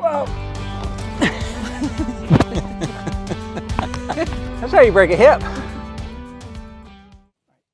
Whoa. That's how you break a hip.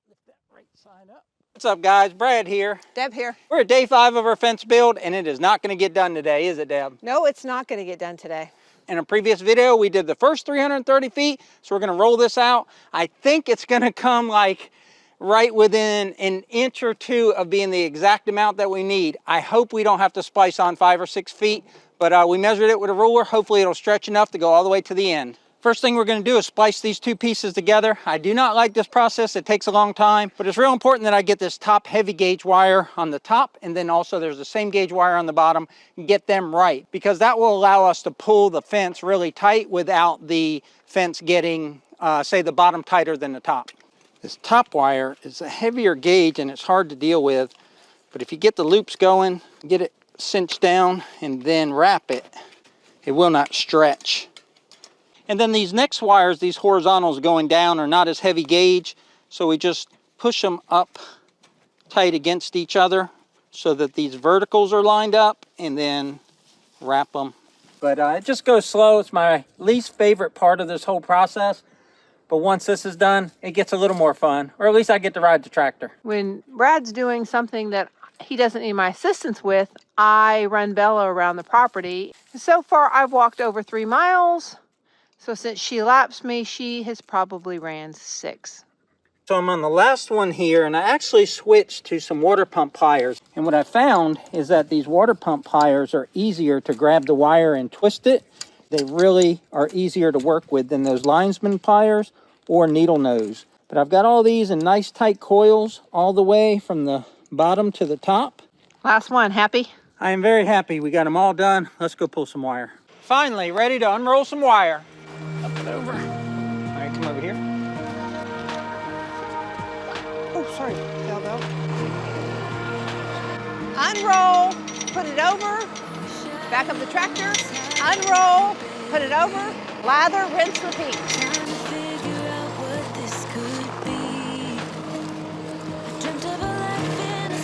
Lift that right side up. What's up, guys? Brad here. Deb here. We're at day 5 of our fence build, and it is not going to get done today, is it, Deb? No, it's not going to get done today. In a previous video, we did the first 330 feet, so we're going to roll this out. I think it's going to come like right within an inch or two of being the exact amount that we need. I hope we don't have to splice on 5 or 6 feet, but we measured it with a ruler. Hopefully it'll stretch enough to go all the way to the end. First thing we're going to do is splice these two pieces together. I do not like this process. It takes a long time, but it's real important that I get this top heavy gauge wire on the top, and then also there's the same gauge wire on the bottom, and get them right, because that will allow us to pull the fence really tight without the fence getting, say, the bottom tighter than the top. This top wire is a heavier gauge and it's hard to deal with, but if you get the loops going, get it cinched down, and then wrap it, it will not stretch. And then these next wires, these horizontals going down, are not as heavy gauge, so we just push them up tight against each other so that these verticals are lined up, and then wrap them. But it just goes slow. It's my least favorite part of this whole process. But once this is done, it gets a little more fun, or at least I get to ride the tractor. When Brad's doing something that he doesn't need my assistance with, I run Bella around the property. So far, I've walked over 3 miles. So since she laps me, she has probably ran 6. So I'm on the last one here, and I actually switched to some water pump pliers. And what I found is that these water pump pliers are easier to grab the wire and twist it. They really are easier to work with than those linesman pliers or needle nose. But I've got all these in nice tight coils all the way from the bottom to the top. Last one, happy? I am very happy. We got them all done. Let's go pull some wire. Finally, ready to unroll some wire. Up and over. All right, come over here. Oh, sorry. Bell. Unroll, put it over, back up the tractor, unroll, put it over, lather, rinse, repeat.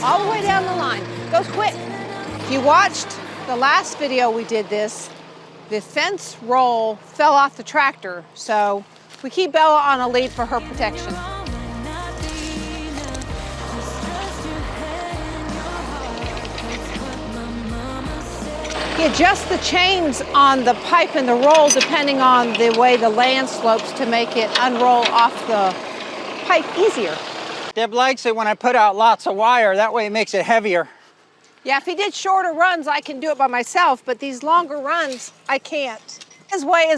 All the way down the line. Goes quick. If you watched the last video we did this, the fence roll fell off the tractor, so we keep Bella on a lead for her protection. You adjust the chains on the pipe and the roll depending on the way the land slopes to make it unroll off the pipe easier. Deb likes it when I put out lots of wire. That way it makes it heavier. Yeah, if he did shorter runs, I can do it by myself, but these longer runs, I can't. His way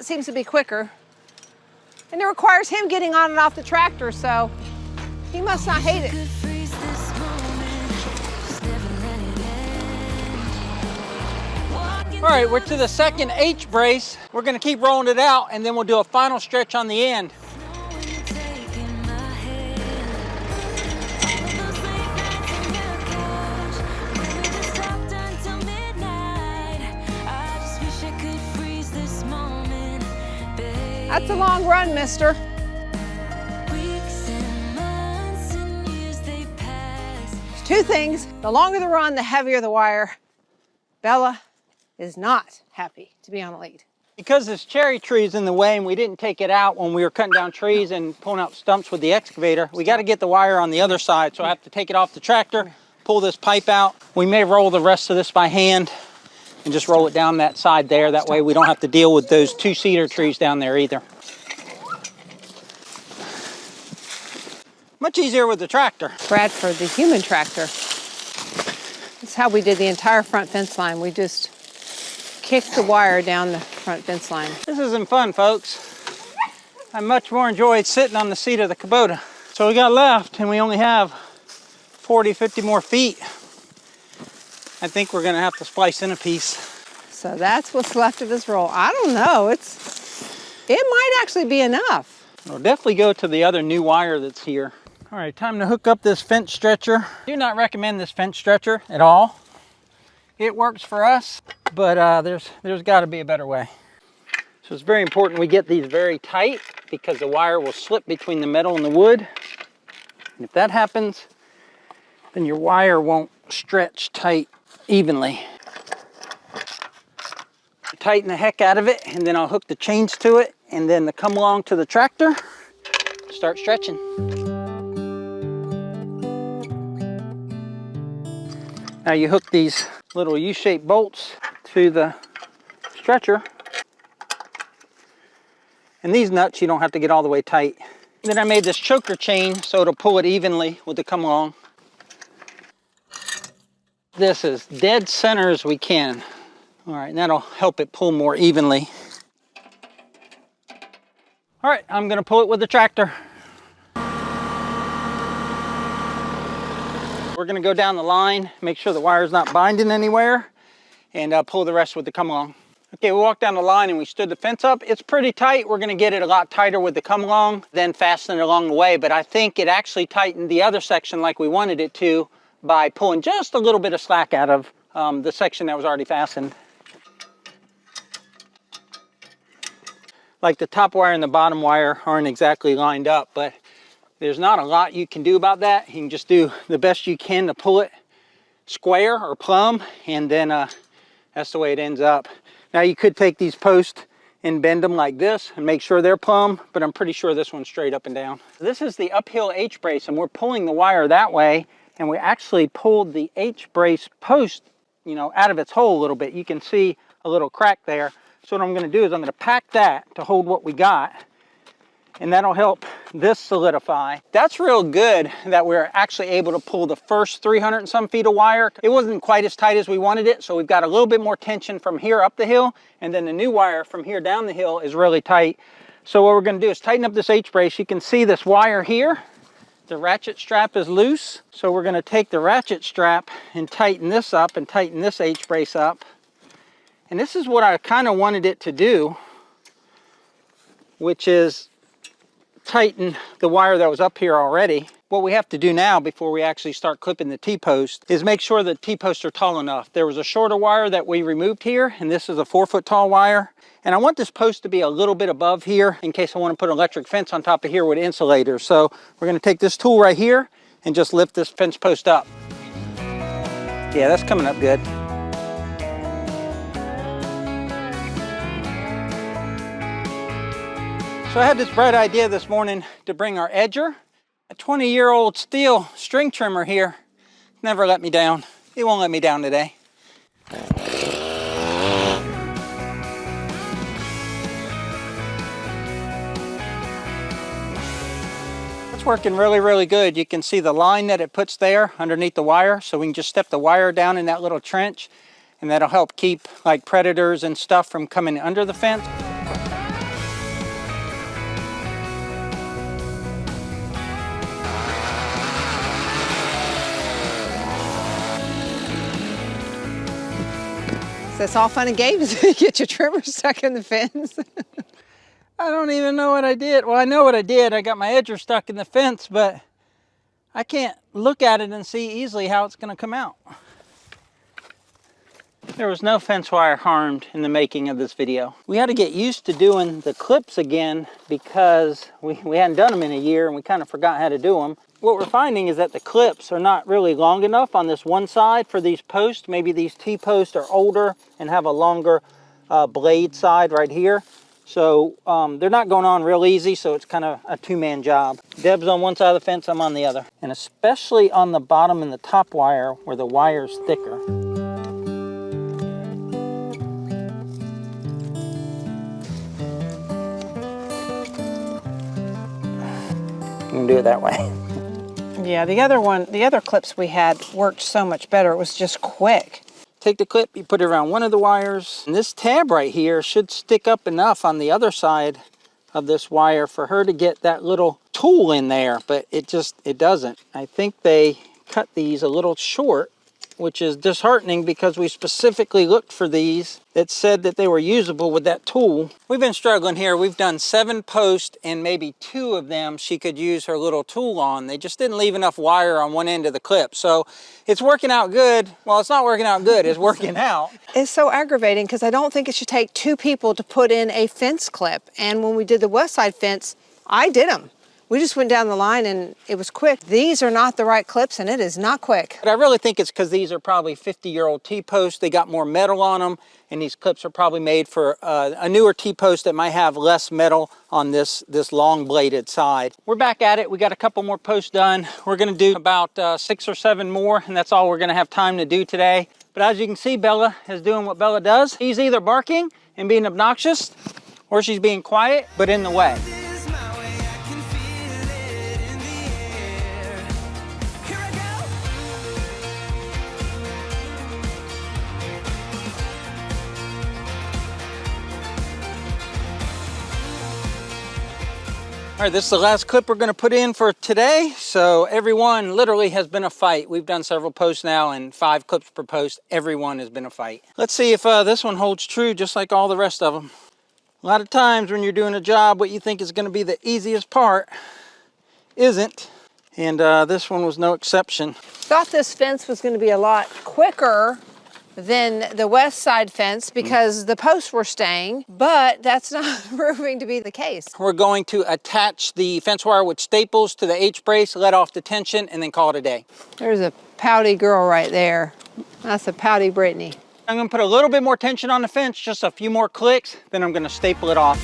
seems to be quicker. And it requires him getting on and off the tractor, so he must not hate it. All right, we're to the second H brace. We're gonna keep rolling it out, and then we'll do a final stretch on the end. That's a long run, mister. There's 2 things. The longer the run, the heavier the wire. Bella is not happy to be on a lead. Because this cherry tree is in the way and we didn't take it out when we were cutting down trees and pulling out stumps with the excavator, we got to get the wire on the other side. So I have to take it off the tractor, pull this pipe out. We may roll the rest of this by hand and just roll it down that side there. That way we don't have to deal with those 2 cedar trees down there either. Much easier with the tractor. Bradford, the human tractor. That's how we did the entire front fence line. We just kicked the wire down the front fence line. This isn't fun, folks. I much more enjoyed sitting on the seat of the Kubota. So we got left, and we only have 40, 50 more feet. I think we're gonna have to splice in a piece. So that's what's left of this roll. I don't know, it might actually be enough. We'll definitely go to the other new wire that's here. All right, time to hook up this fence stretcher. Do not recommend this fence stretcher at all. It works for us, but there's got to be a better way. So it's very important we get these very tight because the wire will slip between the metal and the wood. And if that happens, then your wire won't stretch tight evenly. tighten the heck out of it, and then I'll hook the chains to it, and then come along to the tractor, start stretching. Now you hook these little U-shaped bolts to the stretcher. And these nuts you don't have to get all the way tight. Then I made this choker chain so it'll pull it evenly with the come along. This is dead center as we can. All right, and that'll help it pull more evenly. All right, I'm gonna pull it with the tractor. We're gonna go down the line, make sure the wire's not binding anywhere, and pull the rest with the come along. Okay, we walked down the line and we stood the fence up. It's pretty tight. We're gonna get it a lot tighter with the come along, then fasten it along the way. But I think it actually tightened the other section like we wanted it to by pulling just a little bit of slack out of the section that was already fastened. Like the top wire and the bottom wire aren't exactly lined up, but there's not a lot you can do about that. You can just do the best you can to pull it square or plumb, and then that's the way it ends up. Now you could take these posts and bend them like this and make sure they're plumb, but I'm pretty sure this one's straight up and down. This is the uphill H-brace, and we're pulling the wire that way, and we actually pulled the H-brace post, you know, out of its hole a little bit. You can see a little crack there. So what I'm gonna do is I'm gonna pack that to hold what we got, and that'll help this solidify. That's real good that we're actually able to pull the first 300 and some feet of wire. It wasn't quite as tight as we wanted it, so we've got a little bit more tension from here up the hill, and then the new wire from here down the hill is really tight. So what we're gonna do is tighten up this H-brace. You can see this wire here. The ratchet strap is loose, so we're gonna take the ratchet strap and tighten this up and tighten this H-brace up. And this is what I kind of wanted it to do, which is tighten the wire that was up here already. What we have to do now before we actually start clipping the T-post is make sure the T-posts are tall enough. There was a shorter wire that we removed here, and this is a 4-foot tall wire. And I want this post to be a little bit above here in case I want to put an electric fence on top of here with insulators. So we're going to take this tool right here and just lift this fence post up. Yeah, that's coming up good. So I had this bright idea this morning to bring our edger, a 20-year-old steel string trimmer here. Never let me down. It won't let me down today. It's working really, really good. You can see the line that it puts there underneath the wire, so we can just step the wire down in that little trench, and that'll help keep like predators and stuff from coming under the fence. So it's all fun and games until you get your trimmer stuck in the fence. I don't even know what I did. Well, I know what I did. I got my edger stuck in the fence, but I can't look at it and see easily how it's going to come out. There was no fence wire harmed in the making of this video. We had to get used to doing the clips again because we hadn't done them in a year and we kind of forgot how to do them. What we're finding is that the clips are not really long enough on this one side for these posts. Maybe these T-posts are older and have a longer blade side right here. So they're not going on real easy, so it's kind of a two-man job. Deb's on one side of the fence, I'm on the other. And especially on the bottom and the top wire where the wire's thicker. You can do it that way. Yeah, the other clips we had worked so much better. It was just quick. Take the clip, you put it around one of the wires, and this tab right here should stick up enough on the other side of this wire for her to get that little tool in there, but it doesn't. I think they cut these a little short, which is disheartening because we specifically looked for these that said that they were usable with that tool. We've been struggling here. We've done 7 posts and maybe 2 of them she could use her little tool on. They just didn't leave enough wire on one end of the clip. So it's working out good. Well, it's not working out good, it's working out. It's so aggravating because I don't think it should take 2 people to put in a fence clip. And when we did the west side fence, I did them. We just went down the line and it was quick. These are not the right clips and it is not quick. But I really think it's because these are probably 50-year-old T-posts. They got more metal on them, and these clips are probably made for a newer T-post that might have less metal on this long bladed side. We're back at it. We got a couple more posts done. We're gonna do about 6 or 7 more, and that's all we're gonna have time to do today. But as you can see, Bella is doing what Bella does. She's either barking and being obnoxious, or she's being quiet, but in the way. All right, this is the last clip we're gonna put in for today. So everyone literally has been a fight. We've done several posts now and 5 clips per post. Everyone has been a fight. Let's see if this one holds true just like all the rest of them. A lot of times when you're doing a job, what you think is gonna be the easiest part isn't. And this one was no exception. Thought this fence was gonna be a lot quicker than the west side fence because the posts were staying, but that's not proving to be the case. We're going to attach the fence wire with staples to the H-brace, let off the tension, and then call it a day. There's a pouty girl right there. That's a pouty Brittany. I'm gonna put a little bit more tension on the fence, just a few more clicks, then I'm gonna staple it off.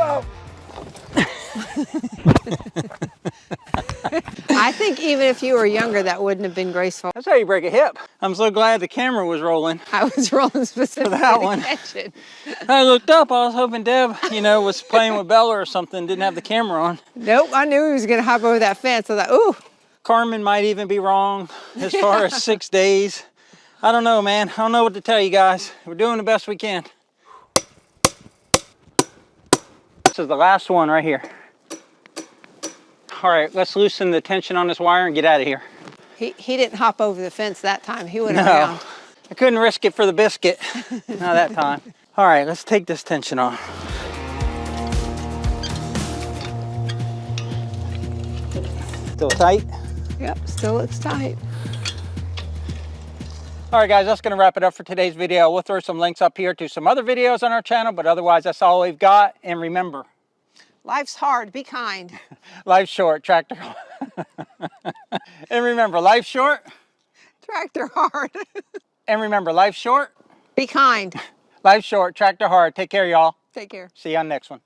Whoa. I think even if you were younger, that wouldn't have been graceful. That's how you break a hip. I'm so glad the camera was rolling. I was rolling specifically that to one. catch it. I looked up, I was hoping Deb, was playing with Bella or something, didn't have the camera on. Nope, I knew he was gonna hop over that fence. I thought, ooh. Carmen might even be wrong as far as 6 days. I don't know, man. I don't know what to tell you guys. We're doing the best we can. This is the last one right here. All right, let's loosen the tension on this wire and get out of here. He didn't hop over the fence that time. He went No, around. I couldn't risk it for the biscuit. Not that time. All right, let's take this tension off. Still tight? Yep, still looks tight. All right, guys, that's gonna wrap it up for today's video. We'll throw some links up here to some other videos on our channel, but otherwise that's all we've got. And remember, Life's hard, be kind. life's short, tractor. And remember, life's short. Tractor hard. And remember, life's short. Be kind. Life's short, tractor hard. Take care, y'all. Take care. See you on the next one.